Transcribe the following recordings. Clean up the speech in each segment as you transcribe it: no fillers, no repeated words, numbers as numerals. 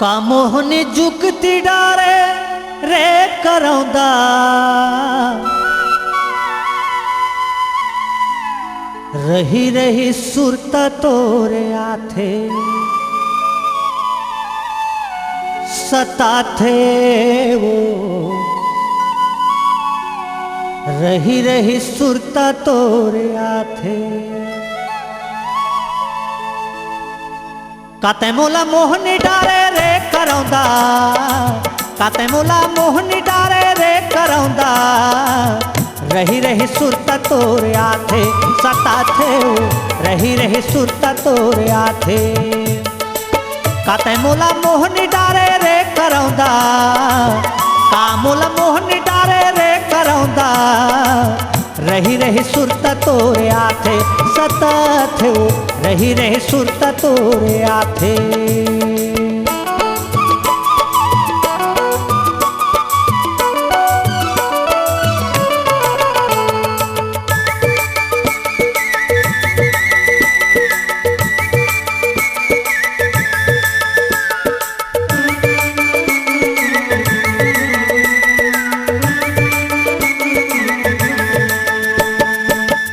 कामोहनी जुगती डारे रे करौंदा रही रही सुरता तोरे आथे सताथे वो रही रही सुरता तोरे आथे काते मोला मोहनी डारे रे करौंदा काते मोला मोहनी डारे रे करौंदा रही रही सुरता तोरे आथे सताथे रही रही सुरता तोरे आथे काते मोला मोहनी डारे रे करौंदा का मोला मोहनी डारे रे करौंदा रही रही सुरता तोरे आथे सताथे रही रही सुरता तोरे आथे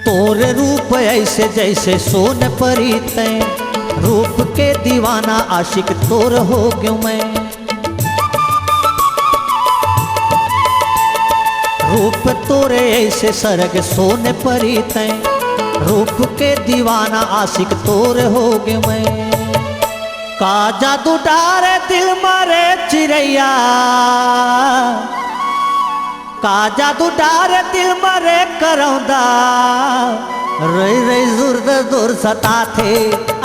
तोरे रूप ऐसे जैसे सोन परी तैं रूप के दीवाना आशिक तोर हो गयो मैं रूप तोरे ऐसे सरग सोन परी तैं रूप के दीवाना आशिक तोर हो गयो मैं का जादू डारे दिल मारे चिड़ैया का जादू डारे दिल मारे करौंदा रही रही सुरत दूर सताथे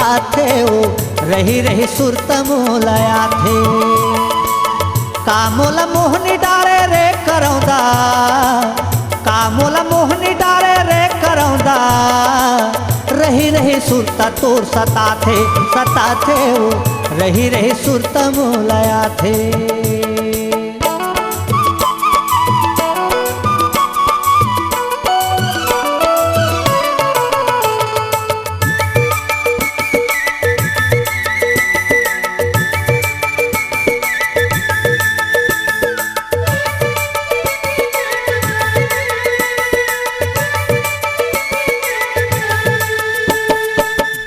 आथे ओ रही रही सुरत मोला आथे का मोला मोहनी डारे रे करौंदा का मोला मोहनी डारे रे करौंदा रही रही सुरता तोर सताथे सताथे ओ रही रही सुरत मोला आथे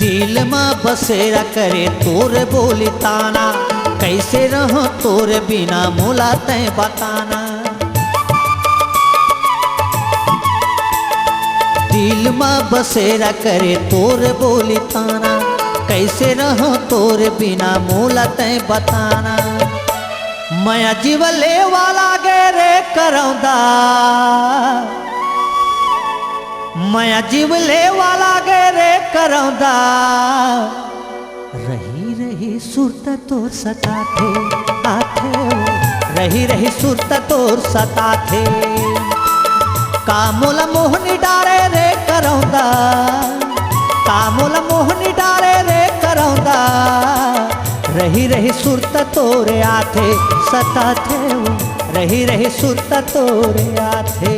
दिल माँ बसेरा करे तोरे बोली ताना कैसे रहो तोरे बिना मोला तैं बताना दिल माँ बसेरा करे तोरे बोली ताना कैसे रहो तोरे बिना मोला तैं बताना माया जीवले वाला गे रे करौंदा माया जीवले वाला गे रे करौंदा रही रही सुरता तोर सताथे आथे रही रही सुरता तोर सताथे का मोला मोहनी डारे रे करौंदा का मोला मोहनी डारे रे करौंदा रही रही सुरता तोरे आथे सताथे रही रही सुरता तोरे आथे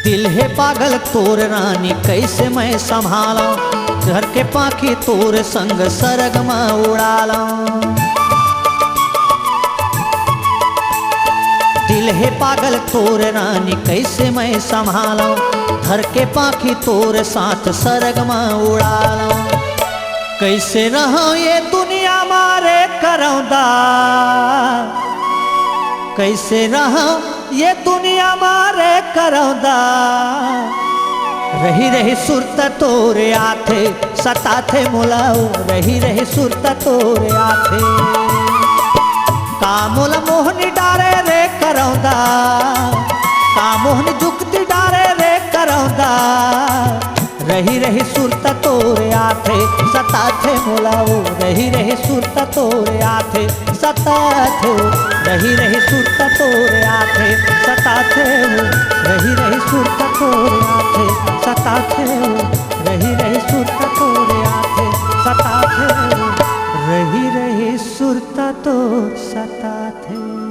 दिल है पागल तोर रानी कैसे मैं संभाला घर के पाखी तोर संग सरग में उड़ाला दिल है पागल तोर रानी कैसे मैं संभाला घर के पाखी तोर साथ सरग में उड़ाला कैसे रहो ये दुनिया मारे करौंदा कैसे रहो ये दुनिया मारे करौंदा रही रही सुरता तोरे आथे सताथे मोलाओ रही रही सुरता तोरे आथे का मोला मोहनी डारे रे करौंदा का मोहनी जुगती डारे रे करौंदा रही रही सुरता तोरे आथे सताथे मोलाओ रही रही सुरता तोरे आथे सताथे रही रही सुरता तोरे आथे सताथे रही रही सुरता तोरे आथे सताथे रही रही सुरता तोरे आथे सताथे रही रही सुरता तो सताथे।